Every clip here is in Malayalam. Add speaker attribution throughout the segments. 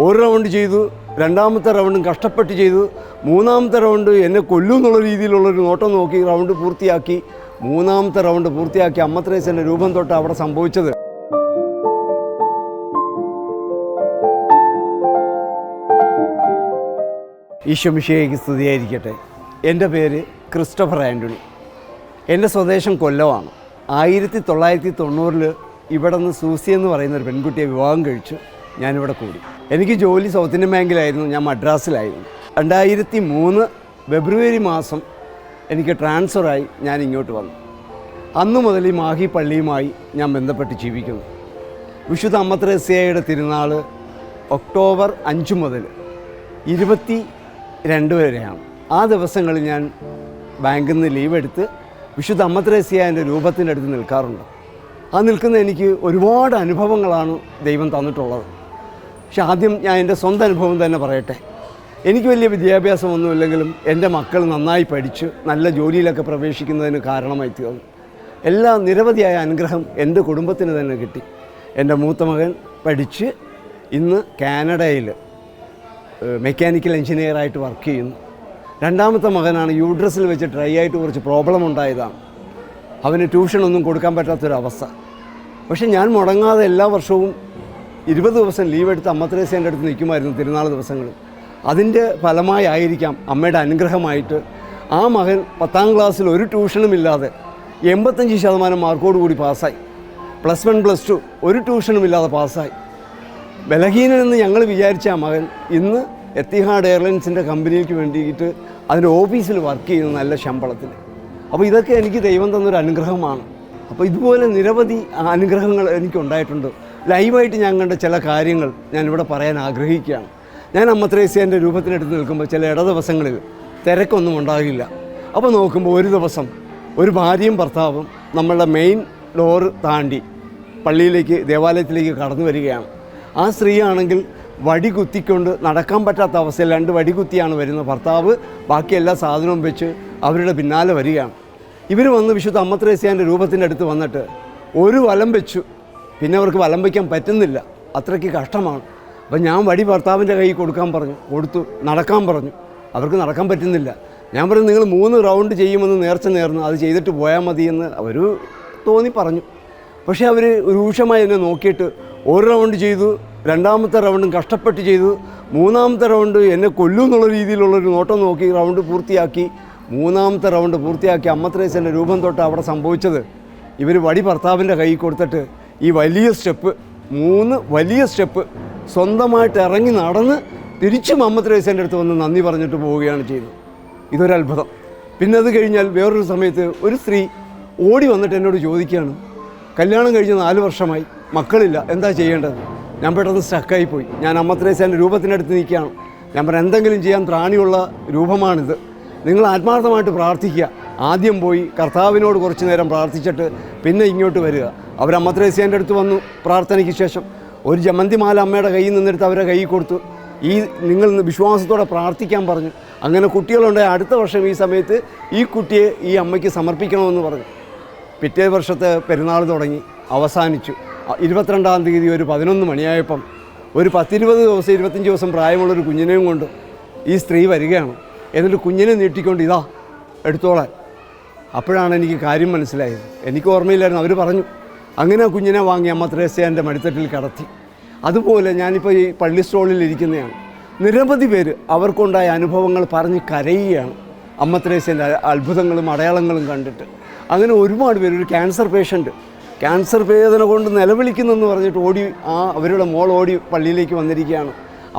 Speaker 1: ഒരു റൗണ്ട് ചെയ്തു, രണ്ടാമത്തെ റൗണ്ടും കഷ്ടപ്പെട്ട് ചെയ്തു, മൂന്നാമത്തെ റൗണ്ട് എന്നെ കൊല്ലും എന്നുള്ള രീതിയിലുള്ളൊരു നോട്ടം നോക്കി റൗണ്ട് പൂർത്തിയാക്കി. മൂന്നാമത്തെ റൗണ്ട് പൂർത്തിയാക്കി അമ്മ ത്രേസ്യൻ്റെ രൂപം തൊട്ട് അവിടെ സംഭവിച്ചത്. ഈശോ മിശിഹായ്ക്ക് സ്തുതിയായിരിക്കട്ടെ. എൻ്റെ പേര് ക്രിസ്റ്റഫർ ആൻ്റണി. എൻ്റെ സ്വദേശം കൊല്ലമാണ്. 1990 ഇവിടെ നിന്ന് സൂസി എന്ന് പറയുന്ന ഒരു പെൺകുട്ടിയെ വിവാഹം കഴിച്ചു ഞാനിവിടെ കൂടി. എനിക്ക് ജോലി സൗത്ത് ഇന്ത്യൻ ബാങ്കിലായിരുന്നു, ഞാൻ മദ്രാസിലായിരുന്നു. 2003 ഫെബ്രുവരി മാസം എനിക്ക് ട്രാൻസ്ഫറായി ഞാൻ ഇങ്ങോട്ട് വന്നു. അന്നു മുതൽ ഈ മാഹി പള്ളിയുമായി ഞാൻ ബന്ധപ്പെട്ട് ജീവിക്കുന്നു. വിശുദ്ധ അമ്മ ത്രേസ്യയുടെ തിരുനാൾ ഒക്ടോബർ 5 മുതൽ 22 വരെയാണ്. ആ ദിവസങ്ങളിൽ ഞാൻ ബാങ്കിൽ നിന്ന് ലീവ് എടുത്ത് വിശുദ്ധ അമ്മ ത്രേസ്യൻ്റെ രൂപത്തിൻ്റെ അടുത്ത് നിൽക്കാറുണ്ട്. ആ നിൽക്കുന്ന എനിക്ക് ഒരുപാട് അനുഭവങ്ങളാണ് ദൈവം തന്നിട്ടുള്ളത്. പക്ഷെ ആദ്യം ഞാൻ എൻ്റെ സ്വന്തം അനുഭവം തന്നെ പറയട്ടെ. എനിക്ക് വലിയ വിദ്യാഭ്യാസമൊന്നുമില്ലെങ്കിലും എൻ്റെ മക്കൾ നന്നായി പഠിച്ച് നല്ല ജോലിയിലൊക്കെ പ്രവേശിക്കുന്നതിന് കാരണമായി തീർന്നു. നിരവധിയായ അനുഗ്രഹം എൻ്റെ കുടുംബത്തിന് തന്നെ കിട്ടി. എൻ്റെ മൂത്ത മകൻ പഠിച്ച് ഇന്ന് കാനഡയിൽ മെക്കാനിക്കൽ എഞ്ചിനീയറായിട്ട് വർക്ക് ചെയ്യുന്നു. രണ്ടാമത്തെ മകനാണ് യൂട്രസിൽ വെച്ച് ഡ്രൈ ആയിട്ട് കുറച്ച് പ്രോബ്ലം ഉണ്ടായതാണ്. അവന് ട്യൂഷനൊന്നും കൊടുക്കാൻ പറ്റാത്തൊരവസ്ഥ. പക്ഷേ ഞാൻ മുടങ്ങാതെ എല്ലാ വർഷവും 20 ദിവസം ലീവ് എടുത്ത് അമ്മ ത്രേസ്യൻ്റെ അടുത്ത് നിൽക്കുമായിരുന്നു തിരുനാൾ ദിവസങ്ങളിൽ. അതിൻ്റെ ഫലമായിരിക്കാം അമ്മയുടെ അനുഗ്രഹമായിട്ട് ആ മകൻ 10ാം ക്ലാസ്സിൽ ഒരു ട്യൂഷനും ഇല്ലാതെ 85% മാർക്കോടുകൂടി പാസ്സായി. +1 +2 ഒരു ട്യൂഷനും ഇല്ലാതെ പാസ്സായി. ബലഹീനനെന്ന് ഞങ്ങൾ വിചാരിച്ച ആ മകൻ ഇന്ന് എത്തിഹാഡ് എയർലൈൻസിൻ്റെ കമ്പനിക്ക് വേണ്ടിയിട്ട് അതിൻ്റെ ഓഫീസിൽ വർക്ക് ചെയ്യുന്ന നല്ല ശമ്പളത്തിൽ. അപ്പോൾ ഇതൊക്കെ എനിക്ക് ദൈവം തന്നൊരു അനുഗ്രഹമാണ്. അപ്പോൾ ഇതുപോലെ നിരവധി അനുഗ്രഹങ്ങൾ എനിക്കുണ്ടായിട്ടുണ്ട്. ലൈവായിട്ട് ഞാൻ കണ്ട ചില കാര്യങ്ങൾ ഞാനിവിടെ പറയാൻ ആഗ്രഹിക്കുകയാണ്. ഞാൻ അമ്മ ത്രേസ്യൻ്റെ രൂപത്തിനടുത്ത് നിൽക്കുമ്പോൾ ചില ദിവസങ്ങളിൽ തിരക്കൊന്നും ഉണ്ടാകില്ല. അപ്പോൾ നോക്കുമ്പോൾ ഒരു ദിവസം ഒരു ഭാര്യയും ഭർത്താവും നമ്മളുടെ മെയിൻ ഡോറ് താണ്ടി പള്ളിയിലേക്ക് ദേവാലയത്തിലേക്ക് കടന്നു വരികയാണ്. ആ സ്ത്രീയാണെങ്കിൽ വടി കുത്തിക്കൊണ്ട് നടക്കാൻ പറ്റാത്ത അവസ്ഥയിൽ 2 വടി കുത്തിയാണ് വരുന്നത്. ഭർത്താവ് ബാക്കി എല്ലാ സാധനവും വെച്ച് അവരുടെ പിന്നാലെ വരികയാണ്. ഇവർ വന്ന് വിശുദ്ധ അമ്മ ത്രേസ്യൻ്റെ രൂപത്തിൻ്റെ അടുത്ത് വന്നിട്ട് ഒരു വലം വെച്ചു. പിന്നെ അവർക്ക് വലം വയ്ക്കാൻ പറ്റുന്നില്ല, അത്രയ്ക്ക് കഷ്ടമാണ്. അപ്പം ഞാൻ വടി ഭർത്താവിൻ്റെ കയ്യിൽ കൊടുക്കാൻ പറഞ്ഞു, കൊടുത്തു. നടക്കാൻ പറഞ്ഞു, അവർക്ക് നടക്കാൻ പറ്റുന്നില്ല. ഞാൻ പറഞ്ഞു നിങ്ങൾ 3 റൗണ്ട് ചെയ്യുമെന്ന് നേർച്ച നേർന്നു, അത് ചെയ്തിട്ട് പോയാൽ മതിയെന്ന് അവർ തോന്നി പറഞ്ഞു. പക്ഷേ അവർ രൂക്ഷമായി എന്നെ നോക്കിയിട്ട് ഒരു റൗണ്ട് ചെയ്തു, രണ്ടാമത്തെ റൗണ്ടും കഷ്ടപ്പെട്ട് ചെയ്തു, മൂന്നാമത്തെ റൗണ്ട് എന്നെ കൊല്ലും എന്നുള്ള രീതിയിലുള്ളൊരു നോട്ടം നോക്കി റൗണ്ട് പൂർത്തിയാക്കി. മൂന്നാമത്തെ റൗണ്ട് പൂർത്തിയാക്കി അമ്മ ത്രേസ്യൻ്റെ രൂപം തൊട്ട് അവിടെ സംഭവിച്ചത്, ഇവർ വടി ഭർത്താവിൻ്റെ കയ്യിൽ കൊടുത്തിട്ട് ഈ വലിയ സ്റ്റെപ്പ് 3 വലിയ സ്റ്റെപ്പ് സ്വന്തമായിട്ട് ഇറങ്ങി നടന്ന് തിരിച്ചും അമ്മ ത്രേസ്യൻ്റെ അടുത്ത് വന്ന് നന്ദി പറഞ്ഞിട്ട് പോവുകയാണ് ചെയ്തത്. ഇതൊരത്ഭുതം. പിന്നെ അത് കഴിഞ്ഞാൽ വേറൊരു സമയത്ത് ഒരു സ്ത്രീ ഓടി വന്നിട്ട് എന്നോട് ചോദിക്കുകയാണ്, കല്യാണം കഴിഞ്ഞ് 4 വർഷമായി, മക്കളില്ല, എന്താ ചെയ്യേണ്ടത്? ഞാൻ പെട്ടെന്ന് സ്റ്റക്കായിപ്പോയി. ഞാൻ അമ്മ ത്രേസ്യൻ്റെ രൂപത്തിനടുത്ത് നിൽക്കുകയാണ്. ഞാൻ പറഞ്ഞു എന്തെങ്കിലും ചെയ്യാൻ ത്രാണിയുള്ള രൂപമാണിത്, നിങ്ങൾ ആത്മാർത്ഥമായിട്ട് പ്രാർത്ഥിക്കുക. ആദ്യം പോയി കർത്താവിനോട് കുറച്ച് നേരം പ്രാർത്ഥിച്ചിട്ട് പിന്നെ ഇങ്ങോട്ട് വരിക. അവർ അമ്മ ത്രേസ്യൻ്റെ അടുത്ത് വന്നു. പ്രാർത്ഥനയ്ക്ക് ശേഷം ഒരു ജമന്തിമാല അമ്മയുടെ കയ്യിൽ നിന്നെടുത്ത് അവരുടെ കയ്യിൽ കൊടുത്തു. നിങ്ങൾ വിശ്വാസത്തോടെ പ്രാർത്ഥിക്കാൻ പറഞ്ഞു. അങ്ങനെ കുട്ടികളുണ്ടായി. അടുത്ത വർഷം ഈ സമയത്ത് ഈ കുട്ടിയെ ഈ അമ്മയ്ക്ക് സമർപ്പിക്കണമെന്ന് പറഞ്ഞു. പിറ്റേ വർഷത്തെ പെരുന്നാൾ തുടങ്ങി, അവസാനിച്ചു. 22-ാം തീയതി ഒരു 11 മണിയായപ്പം ഒരു 10-20 ദിവസം 25 ദിവസം പ്രായമുള്ളൊരു കുഞ്ഞിനെയും കൊണ്ട് ഈ സ്ത്രീ വരികയാണ്. എന്നിട്ട് കുഞ്ഞിനെ നീട്ടിക്കൊണ്ട് ഇതാ എടുത്തോളാൻ. അപ്പോഴാണ് എനിക്ക് കാര്യം മനസ്സിലായത്. എനിക്ക് ഓർമ്മയില്ലായിരുന്നു. അവർ പറഞ്ഞു. അങ്ങനെ കുഞ്ഞിനെ വാങ്ങി അമ്മ ത്രേസ്യൻ്റെ മടിത്തട്ടിൽ കടത്തി. അതുപോലെ ഞാനിപ്പോൾ ഈ പള്ളി സ്റ്റോളിൽ ഇരിക്കുന്നതാണ്. നിരവധി പേര് അവർക്കുണ്ടായ അനുഭവങ്ങൾ പറഞ്ഞ് കരയുകയാണ് അമ്മ ത്രേസ്യൻ്റെ അത്ഭുതങ്ങളും അടയാളങ്ങളും കണ്ടിട്ട്. അങ്ങനെ ഒരുപാട് പേര്, ഒരു ക്യാൻസർ പേഷ്യൻ്റ് ക്യാൻസർ വേദന കൊണ്ട് നിലവിളിക്കുന്നെന്ന് പറഞ്ഞിട്ട് അവരുടെ മോൾ ഓടി പള്ളിയിലേക്ക് വന്നിരിക്കുകയാണ്.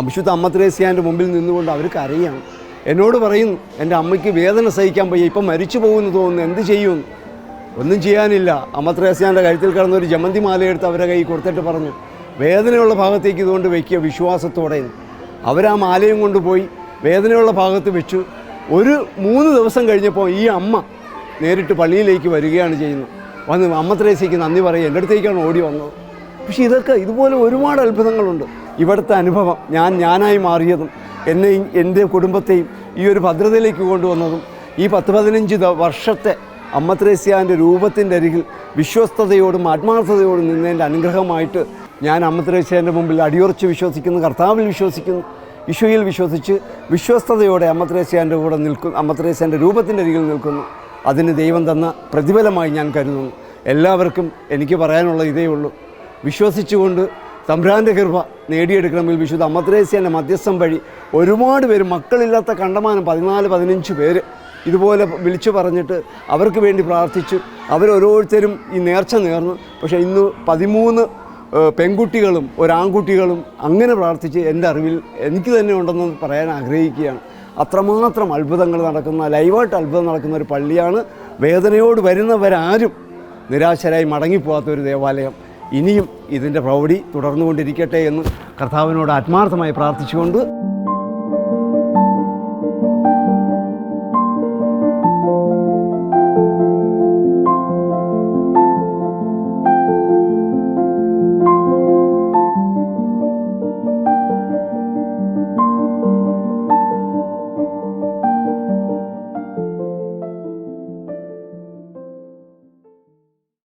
Speaker 1: വിശുദ്ധ അമ്മ ത്രേസ്യൻ്റെ മുമ്പിൽ നിന്നുകൊണ്ട് അവർ കരയുകയാണ്. എന്നോട് പറയുന്നു, എൻ്റെ അമ്മയ്ക്ക് വേദന സഹിക്കാൻ വയ്യ, ഇപ്പം മരിച്ചു പോകുമെന്ന് തോന്നുന്നു, എന്ത് ചെയ്യുമെന്ന്. ഒന്നും ചെയ്യാനില്ല. അമ്മ ത്രേസ്യൻ്റെ കഴുത്തിൽ കിടന്ന ഒരു ജമന്തി മാലയെടുത്ത് അവരുടെ കൈ കൊടുത്തിട്ട് പറഞ്ഞു, വേദനയുള്ള ഭാഗത്തേക്ക് ഇതുകൊണ്ട് വയ്ക്കുക വിശ്വാസത്തോടെ. അവരാ മാലയും കൊണ്ടുപോയി വേദനയുള്ള ഭാഗത്ത് വെച്ചു. ഒരു 3 ദിവസം കഴിഞ്ഞപ്പോൾ ഈ അമ്മ നേരിട്ട് പള്ളിയിലേക്ക് വരികയാണ് ചെയ്യുന്നത്. വന്ന് അമ്മ ത്രേസ്യയ്ക്ക് നന്ദി പറയുക, എൻ്റെ അടുത്തേക്കാണ് ഓടി വന്നത്. പക്ഷേ ഇതുപോലെ ഒരുപാട് അത്ഭുതങ്ങളുണ്ട്. ഇവിടുത്തെ അനുഭവം ഞാനായി മാറിയതും എൻ്റെ കുടുംബത്തെയും ഈ ഒരു ഭദ്രതയിലേക്ക് കൊണ്ടുവന്നതും ഈ 10-15 വർഷത്തെ അമ്മ ത്രേസ്യൻ്റെ രൂപത്തിൻ്റെ അരികിൽ വിശ്വസ്തയോടും ആത്മാർത്ഥതയോടും നിന്നതിൻ്റെ അനുഗ്രഹമായിട്ട് ഞാൻ അമ്മ ത്രേസ്യാൻ്റെ മുമ്പിൽ അടിയുറച്ച് വിശ്വസിക്കുന്നു, കർത്താവിൽ വിശ്വസിക്കുന്നു, ഈശോയിൽ വിശ്വസിച്ച് വിശ്വസ്തയോടെ അമ്മ ത്രേസ്യാൻ്റെ കൂടെ നിൽക്കുന്നു, അമ്മ ത്രേസ്യാൻ്റെ രൂപത്തിൻ്റെ അരികിൽ നിൽക്കുന്നു. അതിന് ദൈവം തന്ന പ്രതിഫലമായി ഞാൻ കരുതുന്നു. എല്ലാവർക്കും എനിക്ക് പറയാനുള്ള ഇതേ ഉള്ളൂ, വിശ്വസിച്ചുകൊണ്ട് തമ്പുരാൻ്റെ കൃപ നേടിയെടുക്കണമെങ്കിൽ വിശുദ്ധ അമ്മ ത്രേസ്യാൻ്റെ മധ്യസ്ഥം വഴി ഒരുപാട് പേര്, മക്കളില്ലാത്ത കണ്ടമാനം 14-15 പേര് ഇതുപോലെ വിളിച്ചു പറഞ്ഞിട്ട് അവർക്ക് വേണ്ടി പ്രാർത്ഥിച്ചു. അവരോരോരുത്തരും ഈ നേർച്ച നേർന്നു. പക്ഷേ ഇന്ന് 13 പെൺകുട്ടികളും ഒരാൺകുട്ടികളും അങ്ങനെ പ്രാർത്ഥിച്ച് എൻ്റെ അറിവിൽ എനിക്ക് തന്നെ ഉണ്ടെന്ന് പറയാൻ ആഗ്രഹിക്കുകയാണ്. അത്രമാത്രം അത്ഭുതങ്ങൾ നടക്കുന്ന, ലൈവായിട്ട് അത്ഭുതം നടക്കുന്ന ഒരു പള്ളിയാണ്. വേദനയോട് വരുന്നവരാരും നിരാശരായി മടങ്ങിപ്പോകാത്ത ഒരു ദേവാലയം. ഇനിയും ഇതിൻ്റെ പ്രൗഢി തുടർന്നുകൊണ്ടിരിക്കട്ടെ എന്ന് കർത്താവിനോട് ആത്മാർത്ഥമായി പ്രാർത്ഥിച്ചുകൊണ്ട്